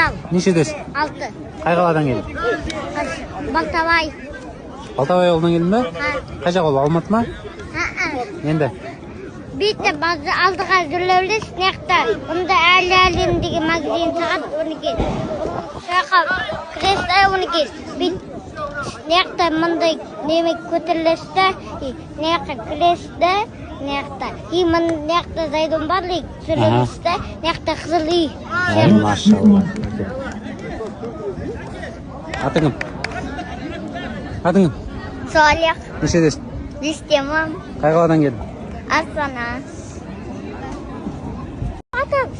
Адал. Нешедесіз? 6. Қай қаладан келдің? Балтабай. Балтабай ауылынан келдің бе? Қай жақ ол, Алматы ма? Енді? Бейті базы алдыға жүрлеулес неқта. Бұнда әлі деген магазин сағат 12. Шақа кресті 12. Бейт неқта мұндай немек көтірілесті. Неқта кресті. Неқта. И мұн неқта зайдың барлық сүрелесті. Неқта қызылы. Машалла. Атың кім? Атың кім? Солих. Нешедесіз? Листемам. Қай қаладан келдің? Астана. Атам.